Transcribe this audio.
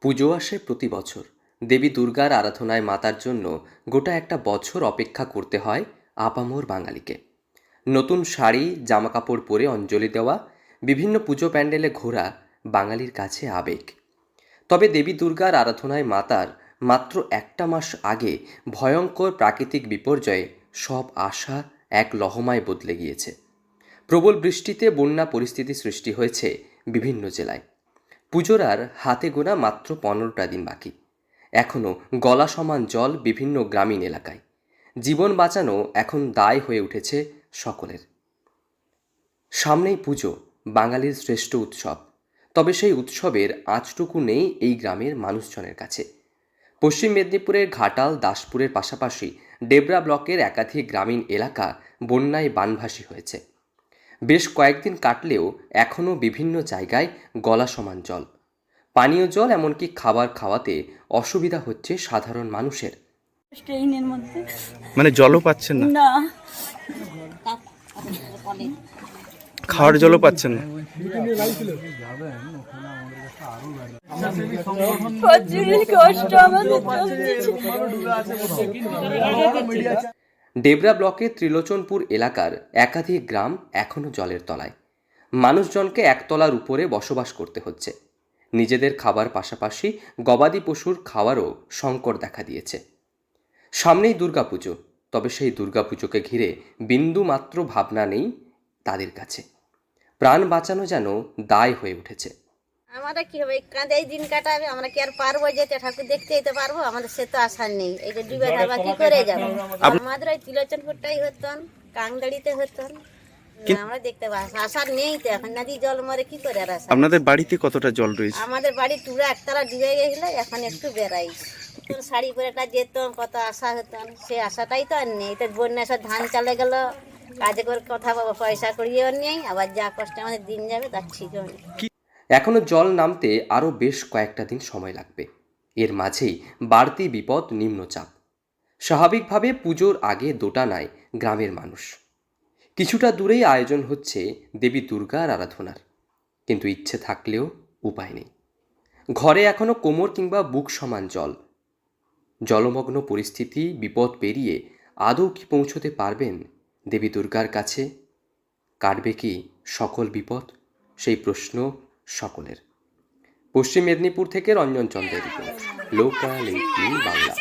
পুজো আসে প্রতি বছর। দেবী দুর্গার আরাধনায় মাতার জন্য গোটা একটা বছর অপেক্ষা করতে হয় আপামর বাঙালিকে। নতুন শাড়ি জামাকাপড় পরে অঞ্জলি দেওয়া, বিভিন্ন পুজো প্যান্ডেলে ঘোরা বাঙালির কাছে আবেগ। তবে দেবী দুর্গার আরাধনায় মাতার মাত্র একটা মাস আগে ভয়ঙ্কর প্রাকৃতিক বিপর্যয়ে সব আশা এক লহমায় বদলে গিয়েছে। প্রবল বৃষ্টিতে বন্যা পরিস্থিতি সৃষ্টি হয়েছে বিভিন্ন জেলায়। পুজোর আর হাতে গোনা মাত্র 15টা দিন বাকি। এখনও গলা সমান জল বিভিন্ন গ্রামীণ এলাকায়। জীবন বাঁচানো এখন দায় হয়ে উঠেছে সকলের। সামনেই পুজো, বাঙালির শ্রেষ্ঠ উৎসব। তবে সেই উৎসবের আঁচটুকু নেই এই গ্রামের মানুষজনের কাছে। পশ্চিম মেদিনীপুরের ঘাটাল, দাসপুরের পাশাপাশি ডেবরা ব্লকের একাধিক গ্রামীণ এলাকা বন্যায় বানভাসী হয়েছে। বেশ কয়েকদিন কাটলেও এখনও বিভিন্ন জায়গায় গলা সমান জল। পানীয় জল এমনকি খাবার খাওয়াতে অসুবিধা হচ্ছে সাধারণ মানুষের। ট্রেনের মধ্যে মানে জলও পাচ্ছেন না, না খাওয়ার জলও পাচ্ছেন না। প্রচুরই কষ্ট আমাদের ডেবরা ব্লকের ত্রিলোচনপুর এলাকার একাধিক গ্রাম এখনও জলের তলায়। মানুষজনকে একতলার উপরে বসবাস করতে হচ্ছে। নিজেদের খাবার পাশাপাশি গবাদি পশুর খাওয়ারও সংকট দেখা দিয়েছে। সামনেই দুর্গাপুজো, তবে সেই দুর্গাপুজোকে ঘিরে বিন্দু মাত্র ভাবনা নেই তাদের কাছে। প্রাণ বাঁচানো যেন দায় হয়ে উঠেছে। আমরা কি হবে, কাঁধে এই দিন কাটাবে, আমরা কি আর পারবো যেতে ঠাকুর দেখতে যেতে পারবো? আমাদের সে তো আশা নেই। এই যে ডুবে থাকবা কি করে যাবো? আমাদের ওই তিলোচনপুরটাই হতন, কাংদাড়িতে হতন, আমরা দেখতে পাচ্ছি আশা নেই তো। এখন নদী জল মরে কি করে আর আশা? আপনাদের বাড়িতে কতটা জল রয়েছে? আমাদের বাড়ি টুরা একতলা ডুবে গেছিল, এখন একটু বেড়াই। শাড়ি পরেটা যেতাম, কত আশা হতন, সে আশাটাই তো আর নেই। তো বন্যা সব ধান চালে গেল, কাজে করে কথা পাবো, পয়সা করিয়েও নেই। আবার যা কষ্ট আমাদের দিন যাবে তার ঠিকও নেই। এখনও জল নামতে আরও বেশ কয়েকটা দিন সময় লাগবে। এর মাঝেই বাড়তি বিপদ নিম্নচাপ। স্বাভাবিকভাবে পুজোর আগে দোটানায় গ্রামের মানুষ। কিছুটা দূরেই আয়োজন হচ্ছে দেবী দুর্গার আরাধনার, কিন্তু ইচ্ছে থাকলেও উপায় নেই। ঘরে এখনও কোমর কিংবা বুক সমান জল। জলমগ্ন পরিস্থিতি, বিপদ পেরিয়ে আদৌ কি পৌঁছতে পারবেন দেবী দুর্গার কাছে? কাটবে কি সকল বিপদ? সেই প্রশ্ন সকলের। পশ্চিম মেদিনীপুর থেকে রঞ্জন চন্দ্রের রিপোর্ট, লোকাল 18 বাংলা।